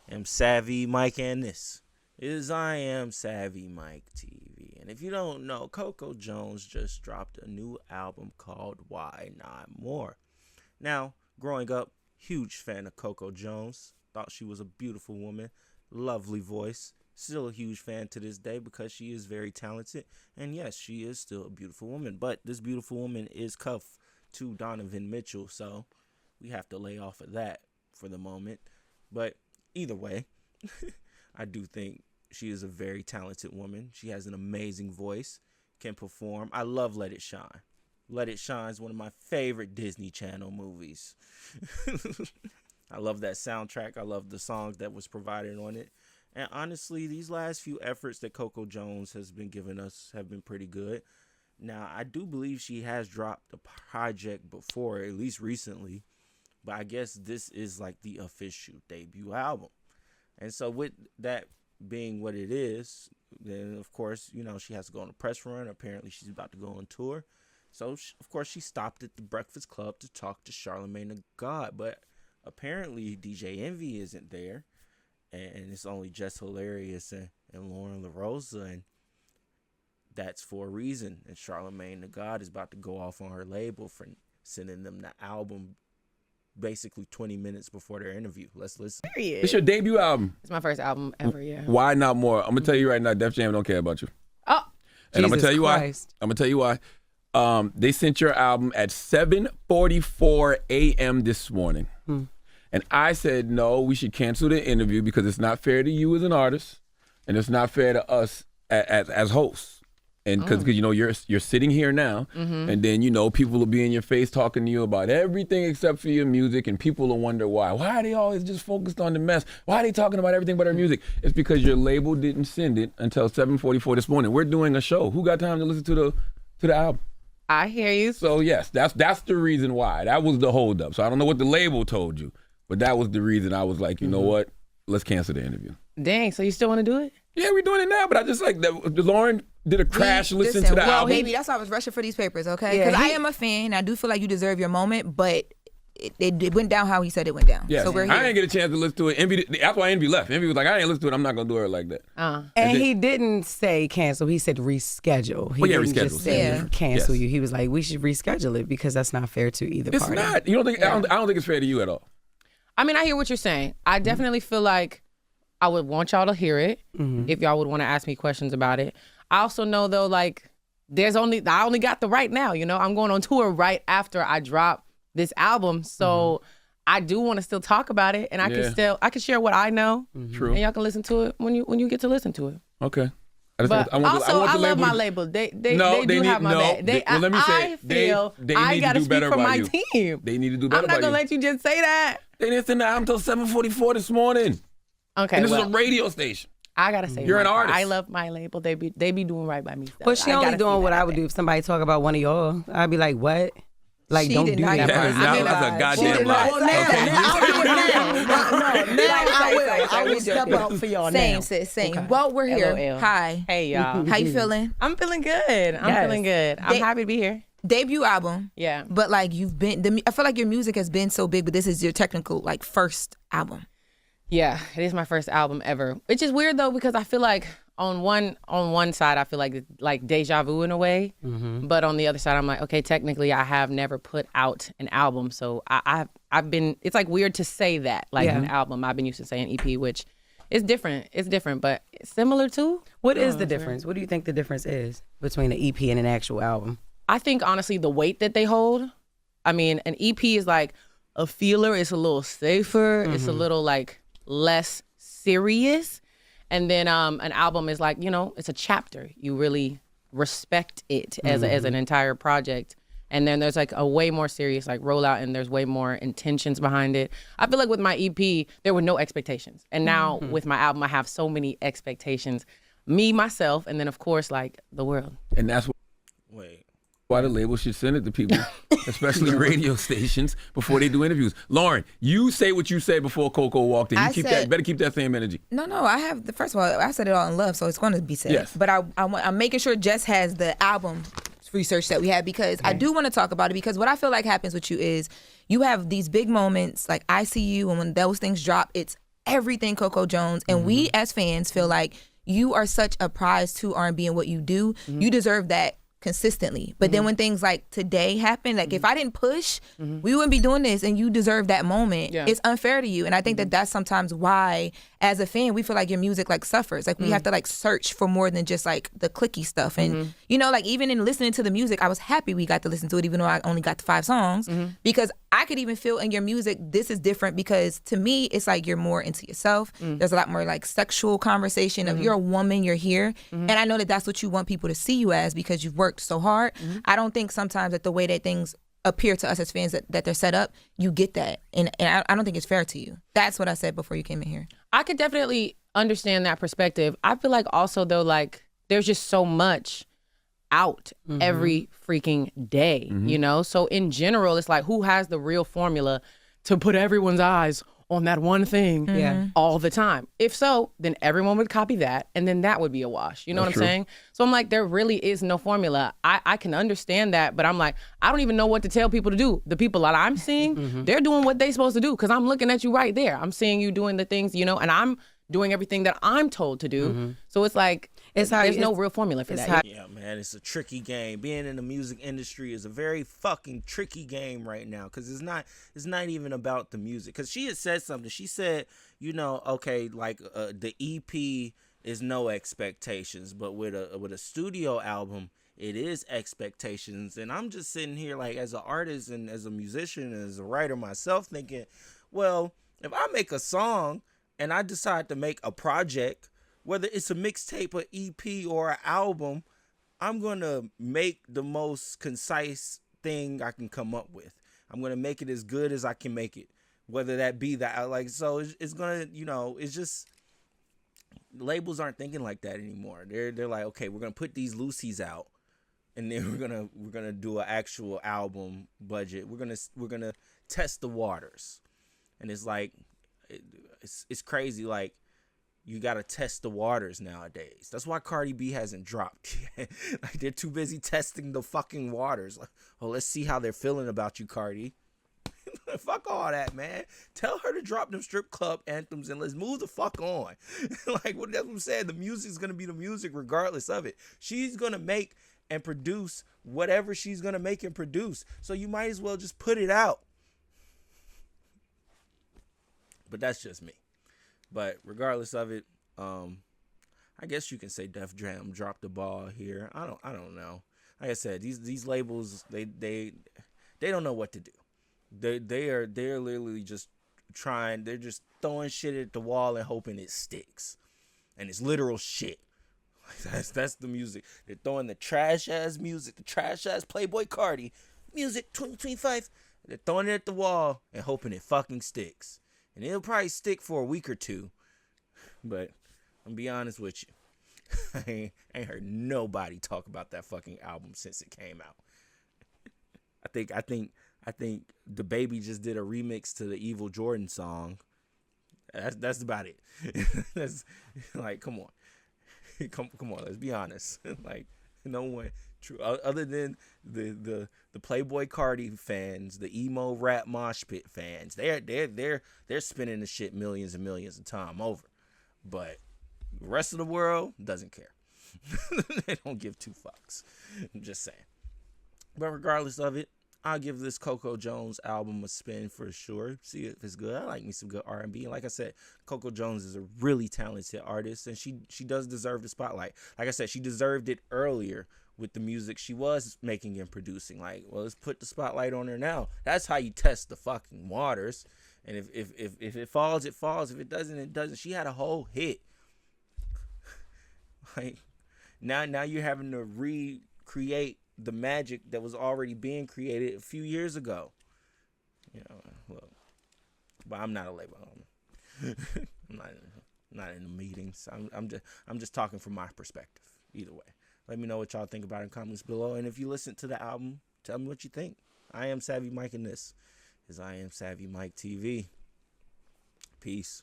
am Savvy Mike, and this is I Am Savvy Mike TV. And if you don't know, Coco Jones just dropped a new album called Why Not More. Now, growing up, huge fan of Coco Jones. Thought she was a beautiful woman, lovely voice. Still a huge fan to this day because she is very talented. And yes, she is still a beautiful woman. But this beautiful woman is cuffed to Donovan Mitchell, so we have to lay off of that for the moment. But either way, I do think she is a very talented woman. She has an amazing voice, can perform. I love Let It Shine. Let It Shine is one of my favorite Disney Channel movies. I love that soundtrack. I love the songs that was provided on it. And honestly, these last few efforts that Coco Jones has been giving us have been pretty good. Now, I do believe she has dropped a project before, at least recently. But I guess this is like the official debut album. And so with that being what it is, then of course, you know, she has to go on a press run. Apparently, she's about to go on tour. So, of course, she stopped at the Breakfast Club to talk to Charlamagne the God. But apparently, DJ Envy isn't there. And it's only Just Hilarious and Lauren LaRosa, and that's for a reason. And Charlamagne the God is about to go off on her label for sending them the album basically 20 minutes before their interview. Let's listen. Period. It's your debut album. It's my first album ever, yeah. Why Not More? I'm gonna tell you right now, Def Jam don't care about you. Oh, and I'm gonna tell you Christ. why. I'm gonna tell you why. They sent your album at 7:44 a.m. this morning. And I said, no, we should cancel the interview because it's not fair to you as an artist, and it's not fair to us as hosts. And because you know you're sitting here now, and then you know people will be in your face talking to you about everything except for your music, and people will wonder why. Why are they always just focused on the mess? Why are they talking about everything but our music? It's because your label didn't send it until 7:44 this morning. We're doing a show. Who got time to listen to the album? I hear you. So yes, that's the reason why. That was the holdup. So I don't know what the label told you. But that was the reason I was like, you know what? Let's cancel the interview. Dang, so you still want to do it? Yeah, we're doing it now. But I just like that. Lauren did a crash listen to the well, album. baby, that's why I was rushing for these papers, okay? Yeah, Because I am a fan. I do feel like you deserve your moment, but it went down how he said it went down. Yes. So we're here. I didn't get a chance to listen to it. Envy, that's why Envy left. Envy was like, I ain't listen to it. I'm not going to do it like that. And he didn't say cancel. He said reschedule. He didn't reschedule. just say cancel Yes. you. He was like, we should reschedule it because that's not fair to either It's party. not. You don't think? I don't think it's fair to you at all. I mean, I hear what you're saying. I definitely feel like I would want y'all to hear it if y'all would want to ask me questions about it. I also know, though, like, I only got the right now, you know? I'm going on tour right after I drop this album, so I do want to still talk about it, and I can share what I know, True. and y'all can listen to it when you get to listen to it. Okay. But I love my label. They do have my back. Well, let me say, I feel they I need got to to do better speak for by my you. team. They need to do better I'm by not going to you. let you just say that. They didn't send the album until 7:44 this morning. Okay, And this is a radio station. I gotta say, You're an artist. I love my label. They be doing right by me. So But she I only gotta doing see what that I would do if somebody talk about one of y'all. I'd be like, what? Like, She don't did do not that. get part. that. That's a goddamn lie. Well, now I will. I will we step joking. out for y'all Same, now. sis, same. Okay. Well, we're here. LOL. Hi. Hey, y'all. How you feeling? I'm feeling good. I'm feeling good. I'm happy to be here. Debut album. Yeah. But like I feel like your music has been so big, but this is your technical like first album. Yeah, it is my first album ever. Which is weird though because I feel like on one side I feel like it's like deja vu in a way, but on the other side I'm like, okay, technically I have never put out an album, so I've been. It's like weird to say that like an album. I've been used to saying EP, which is different. It's different, but it's similar too. What is the difference? What do you think the difference is between an EP and an actual album? I think honestly the weight that they hold. I mean, an EP is like a feeler. It's a little safer. It's a little like less serious. And then an album is like, you know, it's a chapter. You really respect it as an entire project. And then there's like a way more serious like rollout, and there's way more intentions behind it. I feel like with my EP, there were no expectations. And now with my album, I have so many expectations. Me, myself, and then of course like the world. And that's why the label should send it to people, especially radio stations, before they do interviews. Lauren, you say what you say before Coco walked in. You better keep that same energy. No, I have first of all, I said it all in love, so it's going to be said. Yes. But I'm making sure Jess has the album research that we had because I do want to talk about it because what I feel like happens with you is you have these big moments like I See You, and when those things drop, it's everything Coco Jones, and we as fans feel like you are such a prize to R&B and what you do. You deserve that consistently. But then when things like today happen, like if I didn't push, we wouldn't be doing this, and you deserve that moment. Yeah. It's unfair to you. And I think that that's sometimes why, as a fan, we feel like your music like suffers. Like we have to like search for more than just like the clicky stuff. And you know, like even in listening to the music, I was happy we got to listen to it, even though I only got the 5 songs, because I could even feel in your music, this is different, because to me, it's like you're more into yourself. There's a lot more like sexual conversation of you're a woman, you're here. And I know that that's what you want people to see you as, because you've worked so hard. I don't think sometimes that the way that things appear to us as fans that they're set up, you get that. And I don't think it's fair to you. That's what I said before you came in here. I could definitely understand that perspective. I feel like also though, like there's just so much out every freaking day, you know? So in general, it's like, who has the real formula to put everyone's eyes on that one thing all the time? If so, then everyone would copy that, and then that would be a wash. You know what I'm saying? So I'm like, there really is no formula. I can understand that, but I'm like, I don't even know what to tell people to do. The people that I'm seeing, they're doing what they're supposed to do, because I'm looking at you right there. I'm seeing you doing the things, you know, and I'm doing everything that I'm told to do. So it's like, there's no real formula for that. Yeah, man, it's a tricky game. Being in the music industry is a very fucking tricky game right now, because it's not even about the music. Because she had said something. She said, you know, okay, like the EP is no expectations, but with a studio album, it is expectations. And I'm just sitting here like, as an artist and as a musician and as a writer myself, thinking, well, if I make a song and I decide to make a project, whether it's a mixtape, or EP, or an album, I'm going to make the most concise thing I can come up with. I'm going to make it as good as I can make it, whether that be that. Like, so it's going to, you know, it's just, labels aren't thinking like that anymore. They're like, okay, we're going to put these Lucy's out, and then we're going to do an actual album budget. We're going to test the waters. And it's like, it's crazy. Like, you got to test the waters nowadays. That's why Cardi B hasn't dropped yet. Like, they're too busy testing the fucking waters. Like, oh, let's see how they're feeling about you, Cardi. Fuck all that, man. Tell her to drop them strip club anthems and let's move the fuck on. Like, that's what I'm saying. The music's going to be the music regardless of it. She's going to make and produce whatever she's going to make and produce. So you might as well just put it out. But that's just me. But regardless of it, I guess you can say Def Jam dropped the ball here. I don't know. Like I said, these labels, they don't know what to do. They're literally just trying. They're just throwing shit at the wall and hoping it sticks, and it's literal shit. That's the music. They're throwing the trash ass music, the trash ass Playboy Cardi music 2025. They're throwing it at the wall and hoping it fucking sticks. And it'll probably stick for a week or two. But I'm be honest with you. I ain't heard nobody talk about that fucking album since it came out. I think the Baby just did a remix to the Evil Jordan song. That's about it. That's like, come on. Come on, let's be honest. Like, no one true other than the Playboy Cardi fans, the emo rap mosh pit fans. They're spinning the shit millions and millions of time over. But the rest of the world doesn't care. They don't give two fucks. I'm just saying. But regardless of it, I'll give this Coco Jones album a spin for sure. See if it's good. I like me some good R&B. And like I said, Coco Jones is a really talented artist, and she does deserve the spotlight. Like I said, she deserved it earlier with the music she was making and producing. Like, well, let's put the spotlight on her now. That's how you test the fucking waters. And if it falls, it falls. If it doesn't, it doesn't. She had a whole hit. Like, now you're having to recreate the magic that was already being created a few years ago. You know, look, but I'm not a label owner. I'm not in the meetings. I'm just talking from my perspective. Either way, let me know what y'all think about it in comments below. And if you listen to the album, tell me what you think. I am Savvy Mike, and this is I Am Savvy Mike TV. Peace.